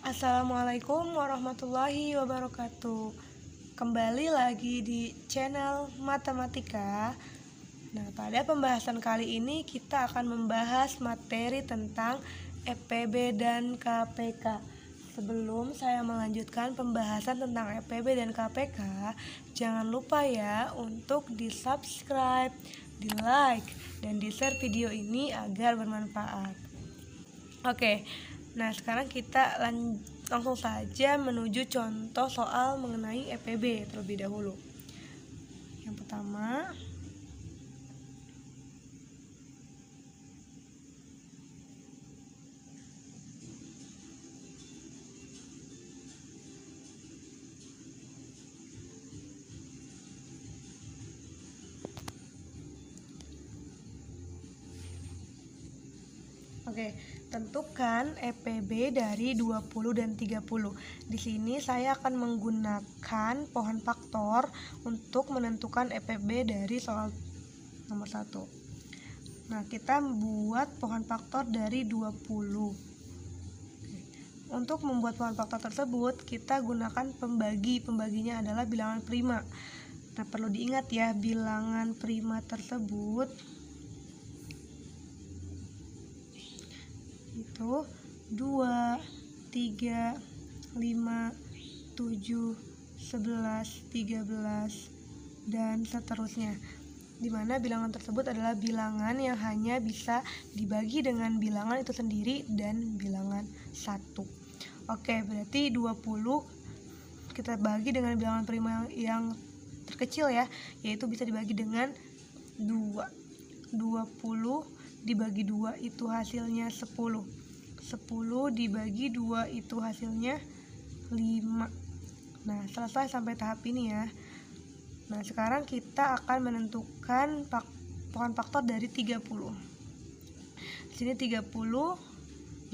Assalamualaikum warahmatullahi wabarakatuh. Kembali lagi di channel Matematika. Nah, pada pembahasan kali ini kita akan membahas materi tentang EPB dan KPK. Sebelum saya melanjutkan pembahasan tentang EPB dan KPK, jangan lupa ya untuk di-subscribe, di-like, dan di-share video ini agar bermanfaat. Oke, nah sekarang kita langsung saja menuju contoh soal mengenai EPB terlebih dahulu. Yang pertama, tentukan EPB dari 20 dan 30. Di sini saya akan menggunakan pohon faktor untuk menentukan EPB dari soal nomor 1. Nah, kita membuat pohon faktor dari 20. Untuk membuat pohon faktor tersebut, kita gunakan pembagi. Pembaginya adalah bilangan prima. Nah, perlu diingat ya, bilangan prima tersebut itu 2, 3, 5, 7, 11, 13, dan seterusnya. Dimana bilangan tersebut adalah bilangan yang hanya bisa dibagi dengan bilangan itu sendiri dan bilangan 1. Oke, berarti 20 kita bagi dengan bilangan prima yang terkecil ya, yaitu bisa dibagi dengan 2. 20 dibagi 2 itu hasilnya 10. 10 dibagi 2 itu hasilnya 5. Nah, selesai sampai tahap ini ya. Nah, sekarang kita akan menentukan pohon faktor dari 30. Di sini 30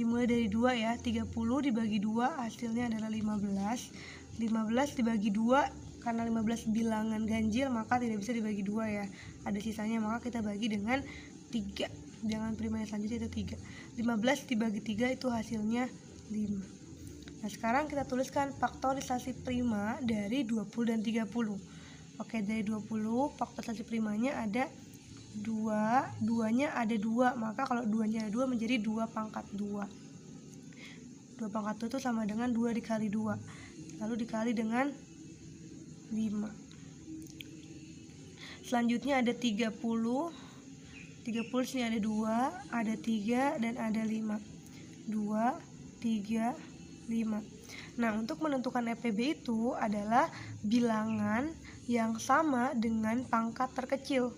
dimulai dari 2 ya. 30 dibagi 2 hasilnya adalah 15. 15 dibagi 2, karena 15 bilangan ganjil maka tidak bisa dibagi 2 ya. Ada sisanya, maka kita bagi dengan 3. Bilangan prima yang selanjutnya itu 3. 15 dibagi 3 itu hasilnya 5. Nah, sekarang kita tuliskan faktorisasi prima dari 20 dan 30. Oke, dari 20 faktorisasi primanya ada 2, 2-nya ada 2, maka kalau 2-nya ada 2 menjadi 2 pangkat 2. 2 pangkat 2 itu sama dengan 2 dikali 2, lalu dikali dengan 5. Selanjutnya ada 30. 30 sini ada 2, ada 3, dan ada 5. 2, 3, 5. Nah, untuk menentukan EPB itu adalah bilangan yang sama dengan pangkat terkecil.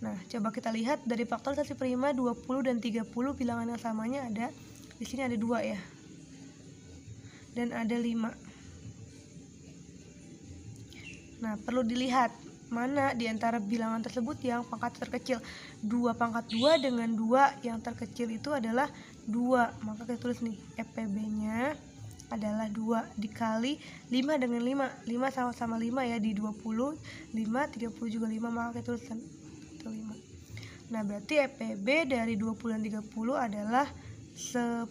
Nah, coba kita lihat dari faktorisasi prima 20 dan 30, bilangan yang samanya ada di sini ada 2 ya. Dan ada 5. Nah, perlu dilihat mana di antara bilangan tersebut yang pangkat terkecil. 2 pangkat 2 dengan 2 yang terkecil itu adalah 2. Maka kita tulis nih, EPB-nya adalah 2 dikali 5 dengan 5. 5 sama-sama 5 ya, di 20, 5, 30 juga 5, maka kita tulis itu 5. Nah, berarti EPB dari 20 dan 30 adalah 10.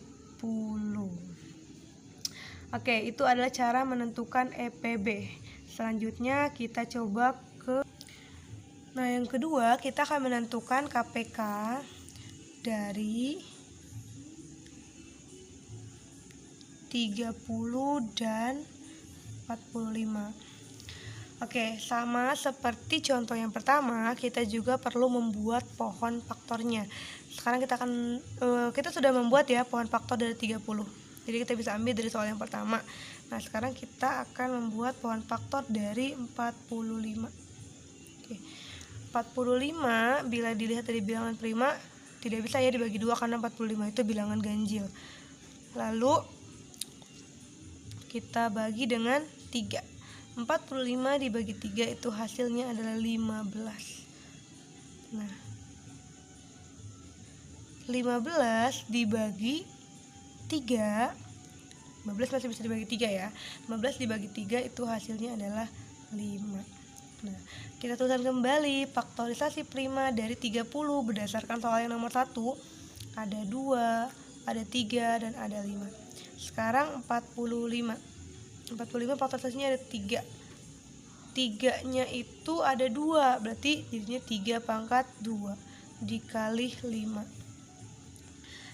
Oke, itu adalah cara menentukan EPB. Selanjutnya kita coba Nah, yang kedua kita akan menentukan KPK dari 30 dan 45. Oke, sama seperti contoh yang pertama, kita juga perlu membuat pohon faktornya. Sekarang kita sudah membuat ya pohon faktor dari 30. Jadi kita bisa ambil dari soal yang pertama. Nah, sekarang kita akan membuat pohon faktor dari 45. Oke. 45 bila dilihat dari bilangan prima tidak bisa ya dibagi 2 karena 45 itu bilangan ganjil. Lalu kita bagi dengan 3. 45 dibagi 3 itu hasilnya adalah 15. Nah, 15 dibagi 3, 15 masih bisa dibagi 3 ya. 15 dibagi 3 itu hasilnya adalah 5. Nah, kita tuliskan kembali faktorisasi prima dari 30 berdasarkan soal yang nomor 1. Ada 2, ada 3, dan ada 5. Sekarang 45 faktorisasinya ada 3. 3-nya itu ada 2, berarti jadinya 3 pangkat 2 dikali 5.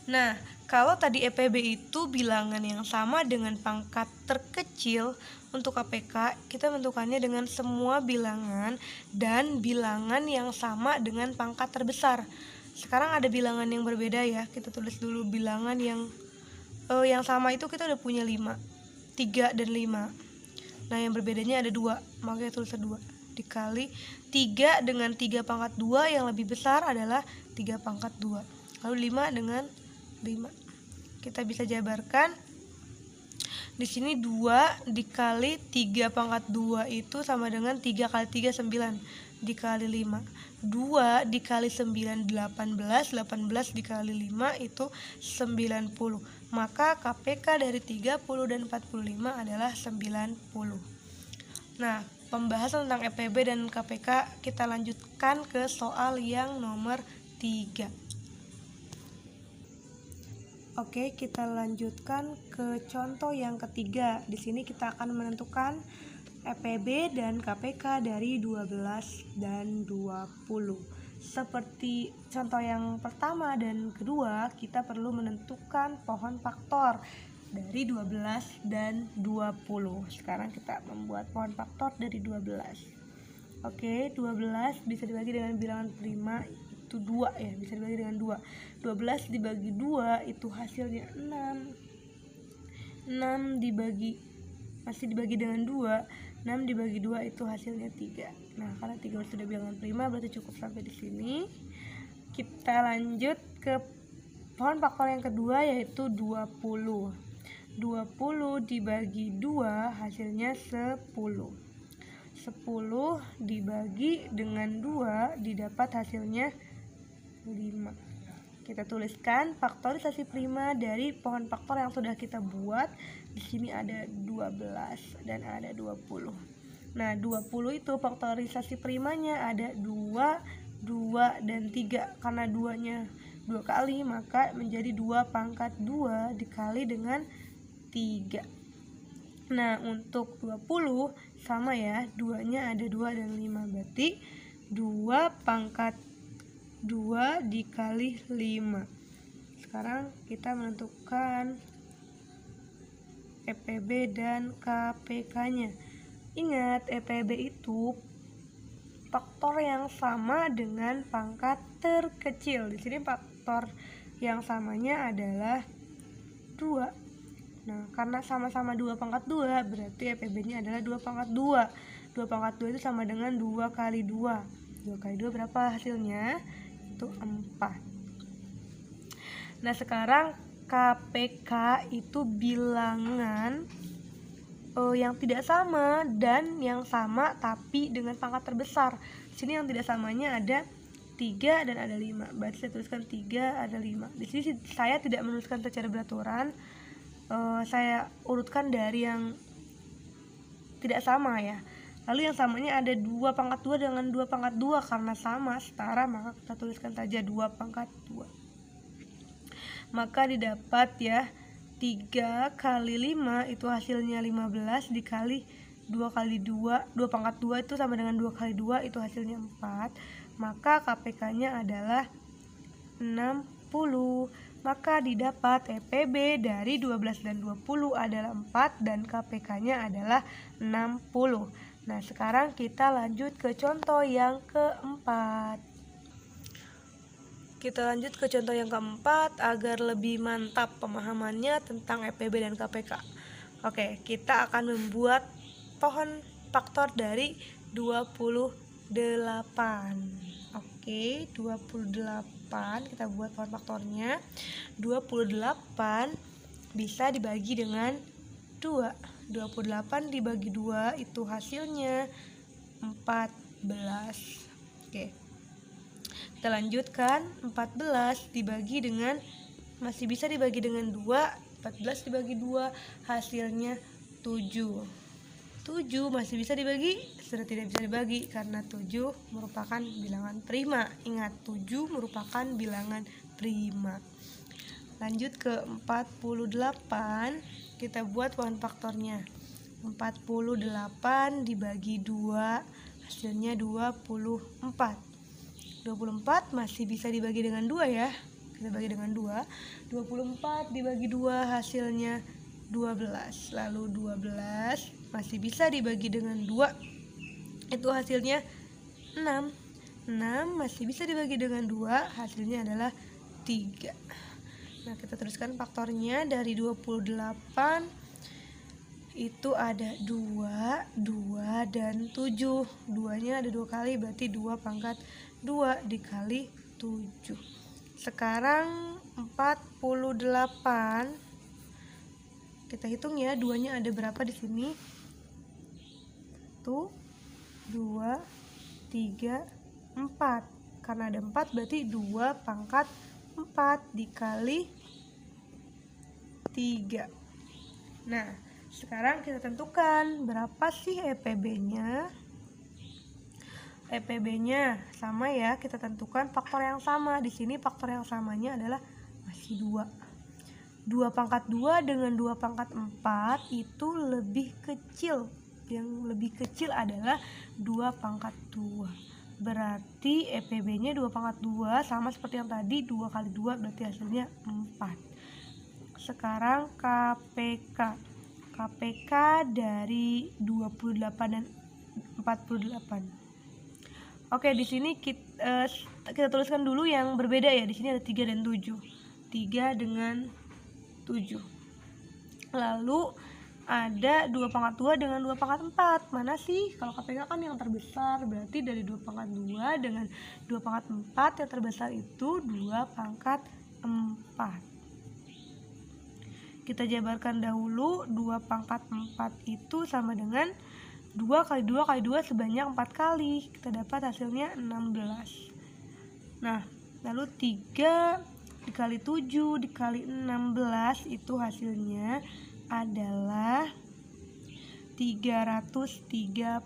Nah, kalau tadi EPB itu bilangan yang sama dengan pangkat terkecil, untuk KPK kita menentukannya dengan semua bilangan dan bilangan yang sama dengan pangkat terbesar. Sekarang ada bilangan yang berbeda ya, kita tulis dulu bilangan yang sama itu kita udah punya 5, 3 dan 5. Nah, yang berbedanya ada 2, makanya tulis 2 dikali 3 dengan 3 pangkat 2 yang lebih besar adalah 3 pangkat 2. Lalu 5 dengan 5. Kita bisa jabarkan. Di sini 2 dikali 3 pangkat 2 itu sama dengan 3 kali 3 9 dikali 5. 2 dikali 9 18, 18 dikali 5 itu 90. Maka KPK dari 30 dan 45 adalah 90. Nah, pembahasan tentang EPB dan KPK kita lanjutkan ke soal yang nomor 3. Oke, kita lanjutkan ke contoh yang ketiga. Di sini kita akan menentukan EPB dan KPK dari 12 dan 20. Seperti contoh yang pertama dan kedua, kita perlu menentukan pohon faktor dari 12 dan 20. Sekarang kita membuat pohon faktor dari 12. Oke, 12 bisa dibagi dengan bilangan prima itu 2 ya, bisa dibagi dengan 2. 12 dibagi 2 itu hasilnya 6. 6 dibagi masih dibagi dengan 2. 6 dibagi 2 itu hasilnya 3. Nah, karena 3 sudah bilangan prima berarti cukup sampai di sini. Kita lanjut ke pohon faktor yang kedua yaitu 20. 20 dibagi 2 hasilnya 10. 10 dibagi dengan 2 didapat hasilnya 5. Kita tuliskan faktorisasi prima dari pohon faktor yang sudah kita buat. Di sini ada 12 dan ada 20. Nah, 20 itu faktorisasi primanya ada 2, 2 dan 3. Karena 2-nya 2 kali, maka menjadi 2 pangkat 2 dikali dengan 3. Nah, untuk 20 sama ya, 2-nya ada 2 dan 5, berarti 2 pangkat 2 dikali 5. Sekarang kita menentukan EPB dan KPK-nya. Ingat, EPB itu faktor yang sama dengan pangkat terkecil. Di sini faktor yang samanya adalah 2. Nah, karena sama-sama 2 pangkat 2, berarti EPB-nya adalah 2 pangkat 2. 2 pangkat 2 itu sama dengan 2 kali 2. 2 kali 2 berapa hasilnya? Itu 4. Nah, sekarang KPK itu bilangan yang tidak sama dan yang sama tapi dengan pangkat terbesar. Di sini yang tidak samanya ada 3 dan ada 5. Berarti saya tuliskan 3 ada 5. Di sini saya tidak menuliskan secara beraturan. Saya urutkan dari yang tidak sama ya. Lalu yang samanya ada 2 pangkat 2 dengan 2 pangkat 2. Karena sama, setara, maka kita tuliskan saja 2 pangkat 2. Maka didapat ya 3 kali 5 itu hasilnya 15 dikali 2 kali 2. 2 pangkat 2 itu sama dengan 2 kali 2 itu hasilnya 4. Maka KPK-nya adalah 60. Maka didapat EPB dari 12 dan 20 adalah 4 dan KPK-nya adalah 60. Nah, sekarang kita lanjut ke contoh yang keempat. Kita lanjut ke contoh yang keempat agar lebih mantap pemahamannya tentang EPB dan KPK. Oke, kita akan membuat pohon faktor dari 28. Oke, 28 kita buat pohon faktornya. 28 bisa dibagi dengan 2. 28 dibagi 2 itu hasilnya 14. Oke. Kita lanjutkan. 14 dibagi dengan masih bisa dibagi dengan 2. 14 dibagi 2 hasilnya 7. 7 masih bisa dibagi, sudah tidak bisa dibagi karena 7 merupakan bilangan prima. Ingat, 7 merupakan bilangan prima. Lanjut ke 48, kita buat pohon faktornya. 48 dibagi 2, hasilnya 24. 24 masih bisa dibagi dengan 2 ya. Kita bagi dengan 2. 24 dibagi 2 hasilnya 12. Lalu 12 masih bisa dibagi dengan 2. Itu hasilnya 6. 6 masih bisa dibagi dengan 2, hasilnya adalah 3. Nah, kita teruskan faktornya. Dari 28 itu ada 2, 2, dan 7. 2-nya ada 2 kali, berarti 2 pangkat 2 dikali 7. Sekarang 48. Kita hitung ya, 2-nya ada berapa di sini? 1, 2, 3, 4. Karena ada 4 berarti 2 pangkat 4 dikali 3. Nah, sekarang kita tentukan berapa sih EPB-nya. EPB-nya sama ya, kita tentukan faktor yang sama. Di sini faktor yang samanya adalah masih 2. 2 pangkat 2 dengan 2 pangkat 4 itu lebih kecil. Yang lebih kecil adalah 2 pangkat 2. Berarti EPB-nya 2 pangkat 2 sama seperti yang tadi, 2 kali 2 berarti hasilnya 4. Sekarang KPK. KPK dari 28 dan 48. Oke, di sini kita tuliskan dulu yang berbeda ya. Di sini ada 3 dan 7. 3 dengan 7. Lalu ada 2 pangkat 2 dengan 2 pangkat 4. Mana sih? Kalau KPK kan yang terbesar, berarti dari 2 pangkat 2 dengan 2 pangkat 4 yang terbesar itu 2 pangkat 4. Kita jabarkan dahulu. 2 pangkat 4 itu sama dengan 2 kali 2 kali 2 sebanyak 4 kali. Kita dapat hasilnya 16. Nah, lalu 3 dikali 7 dikali 16 itu hasilnya adalah 336.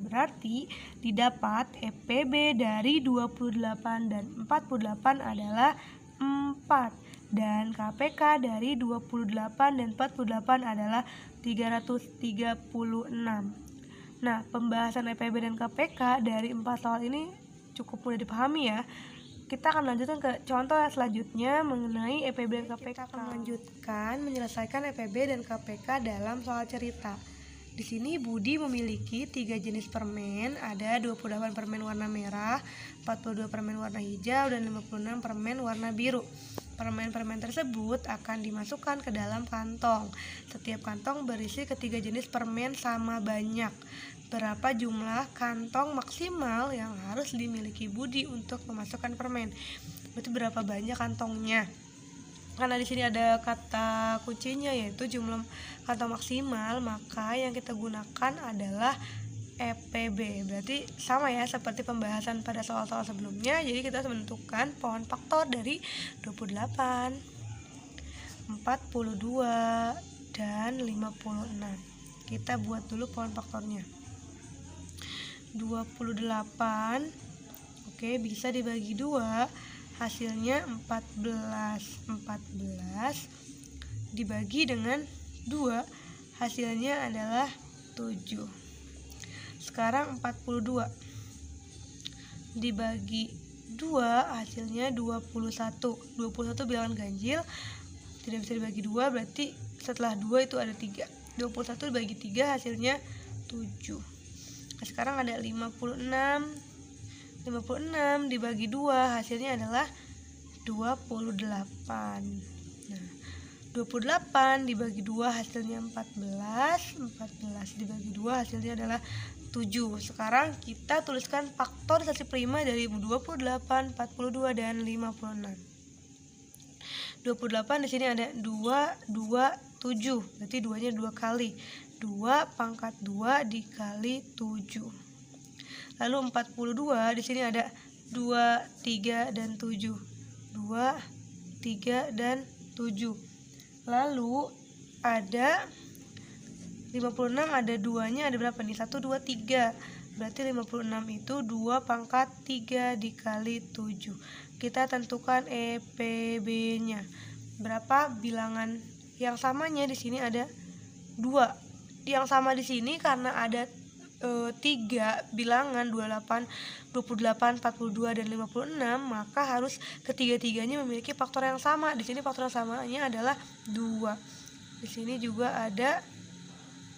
Berarti didapat EPB dari 28 dan 48 adalah 4. Dan KPK dari 28 dan 48 adalah 336. Nah, pembahasan EPB dan KPK dari 4 soal ini cukup mudah dipahami ya. Kita akan lanjutkan ke contoh yang selanjutnya mengenai EPB dan KPK. Kita akan melanjutkan menyelesaikan EPB dan KPK dalam soal cerita. Di sini Budi memiliki 3 jenis permen, ada 28 permen warna merah, 42 permen warna hijau, dan 56 permen warna biru. Permen-permen tersebut akan dimasukkan ke dalam kantong. Setiap kantong berisi ketiga jenis permen sama banyak. Berapa jumlah kantong maksimal yang harus dimiliki Budi untuk memasukkan permen? Berarti berapa banyak kantongnya? Karena di sini ada kata kuncinya yaitu jumlah kantong maksimal, maka yang kita gunakan adalah EPB. Berarti sama ya seperti pembahasan pada soal-soal sebelumnya. Jadi kita harus menentukan pohon faktor dari 28, 42, dan 56. Kita buat dulu pohon faktornya. 28, oke, bisa dibagi 2, hasilnya 14. 14 dibagi dengan 2, hasilnya adalah 7. Sekarang 42 dibagi 2, hasilnya 21. 21 bilangan ganjil, tidak bisa dibagi 2, berarti setelah 2 itu ada 3. 21 dibagi 3 hasilnya 7. Nah, sekarang ada 56. 56 dibagi 2 hasilnya adalah 28. Nah, 28 dibagi 2 hasilnya 14. 14 dibagi 2 hasilnya adalah 7. Sekarang kita tuliskan faktorisasi prima dari 28, 42, dan 56. 28 di sini ada 2, 2, 7. Berarti 2-nya 2 kali. 2 pangkat 2 dikali 7. Lalu 42 di sini ada 2, 3, dan 7. 2, 3, dan 7. Lalu ada 56 ada 2-nya ada berapa nih? 1, 2, 3. Berarti 56 itu 2 pangkat 3 dikali 7. Kita tentukan EPB-nya. Berapa bilangan yang samanya? Di sini ada 2. Yang sama di sini karena ada 3 bilangan 28, 28, 42 dan 56, maka harus ketiga-tiganya memiliki faktor yang sama. Di sini faktor yang samanya adalah 2. Di sini juga ada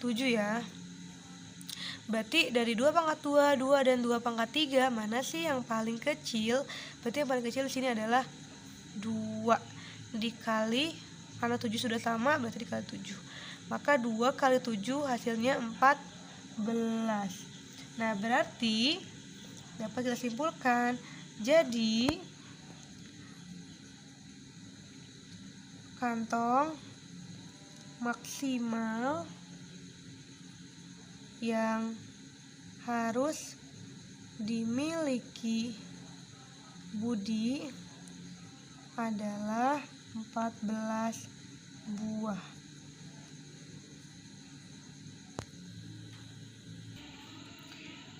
7 ya. Berarti dari 2 pangkat 2, 2 dan 2 pangkat 3, mana sih yang paling kecil? Berarti yang paling kecil di sini adalah 2 dikali, karena 7 sudah sama berarti dikali 7. Maka 2 kali 7 hasilnya 14. Nah, berarti dapat kita simpulkan. Jadi kantong maksimal yang harus dimiliki Budi adalah 14 buah.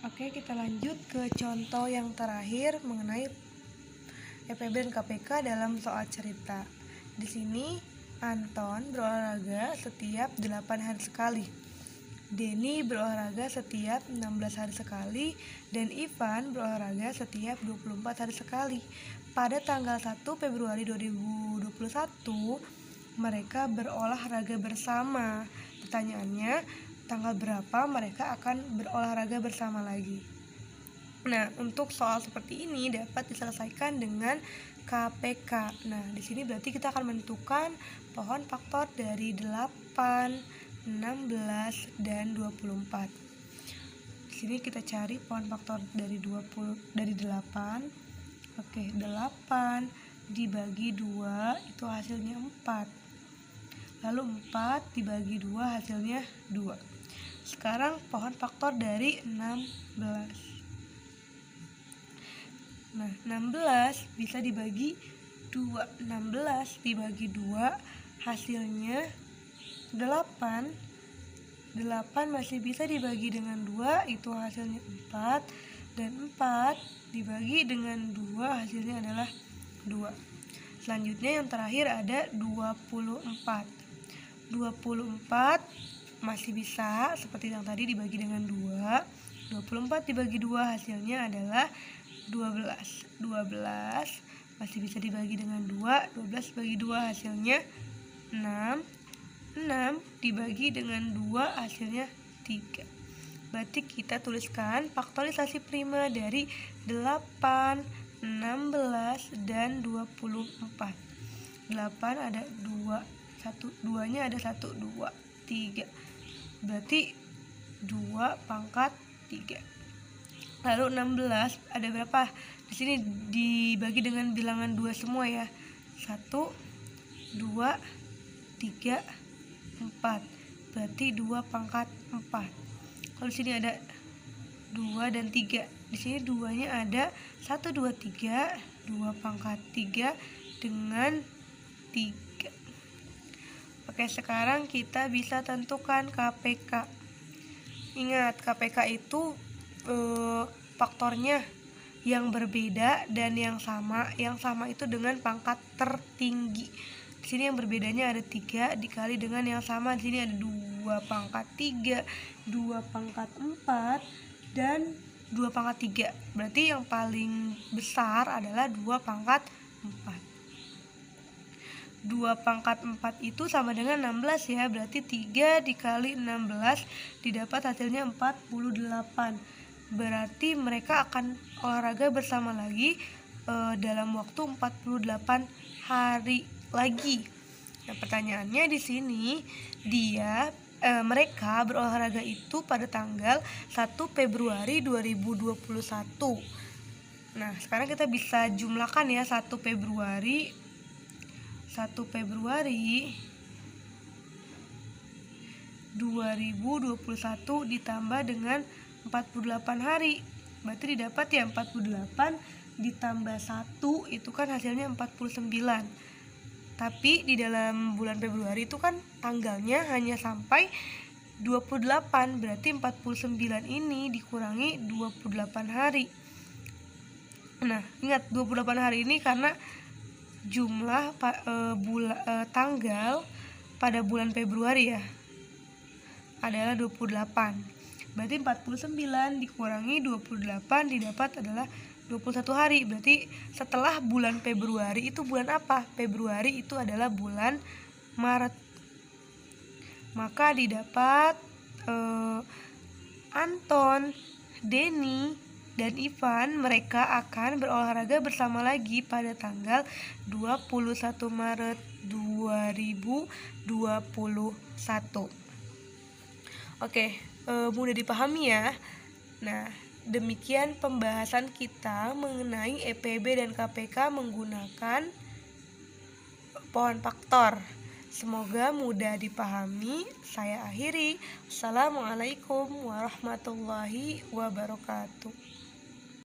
Oke, kita lanjut ke contoh yang terakhir mengenai EPB dan KPK dalam soal cerita. Di sini Anton berolahraga setiap 8 hari sekali. Denny berolahraga setiap 16 hari sekali dan Ivan berolahraga setiap 24 hari sekali. Pada tanggal 1 Februari 2021 mereka berolahraga bersama. Pertanyaannya, tanggal berapa mereka akan berolahraga bersama lagi? Nah, untuk soal seperti ini dapat diselesaikan dengan KPK. Nah, di sini berarti kita akan menentukan pohon faktor dari 8, 16 dan 24. Di sini kita cari pohon faktor dari 8. Oke, 8 dibagi 2 itu hasilnya 4. Lalu 4 dibagi 2 hasilnya 2. Sekarang pohon faktor dari 16. Nah, 16 bisa dibagi 2. 16 dibagi 2 hasilnya 8. 8 masih bisa dibagi dengan 2, itu hasilnya 4. Dan 4 dibagi dengan 2 hasilnya adalah 2. Selanjutnya yang terakhir ada 24. 24 masih bisa seperti yang tadi dibagi dengan 2. 24 dibagi 2 hasilnya adalah 12. 12 masih bisa dibagi dengan 2. 12 dibagi 2 hasilnya 6. 6 dibagi dengan 2 hasilnya 3. Berarti kita tuliskan faktorisasi prima dari 8, 16, dan 24. 8 ada 2, 2-nya ada 1, 2, 3. Berarti 2 pangkat 3. Lalu 16 ada berapa? Di sini dibagi dengan bilangan 2 semua ya. 1, 2, 3, 4. Berarti 2 pangkat 4. Kalau di sini ada 2 dan 3. Di sini 2-nya ada 1, 2, 3. 2 pangkat 3 dengan 3. Oke, sekarang kita bisa tentukan KPK. Ingat, KPK itu faktornya yang berbeda dan yang sama. Yang sama itu dengan pangkat tertinggi. Di sini yang berbedanya ada 3 dikali dengan yang sama. Di sini ada 2 pangkat 3, 2 pangkat 4, dan 2 pangkat 3. Berarti yang paling besar adalah 2 pangkat 4. 2 pangkat 4 itu sama dengan 16 ya. Berarti 3 dikali 16 didapat hasilnya 48. Berarti mereka akan olahraga bersama lagi dalam waktu 48 hari lagi. Nah, pertanyaannya di sini mereka berolahraga itu pada tanggal 1 Februari 2021. Nah, sekarang kita bisa jumlahkan ya 1 Februari 2021 ditambah dengan 48 hari. Berarti didapat ya 48 ditambah 1 itu kan hasilnya 49. Tapi di dalam bulan Februari itu kan tanggalnya hanya sampai 28, berarti 49 ini dikurangi 28 hari. Nah, ingat 28 hari ini karena jumlah tanggal pada bulan Februari ya adalah 28. Berarti 49 dikurangi 28 didapat adalah 21 hari. Berarti setelah bulan Februari itu bulan apa? Februari itu adalah bulan Maret. Maka didapat Anton, Denny, dan Ivan mereka akan berolahraga bersama lagi pada tanggal 21 Maret 2021. Oke, mudah dipahami ya. Nah, demikian pembahasan kita mengenai EPB dan KPK menggunakan pohon faktor. Semoga mudah dipahami. Saya akhiri. Assalamualaikum warahmatullahi wabarakatuh.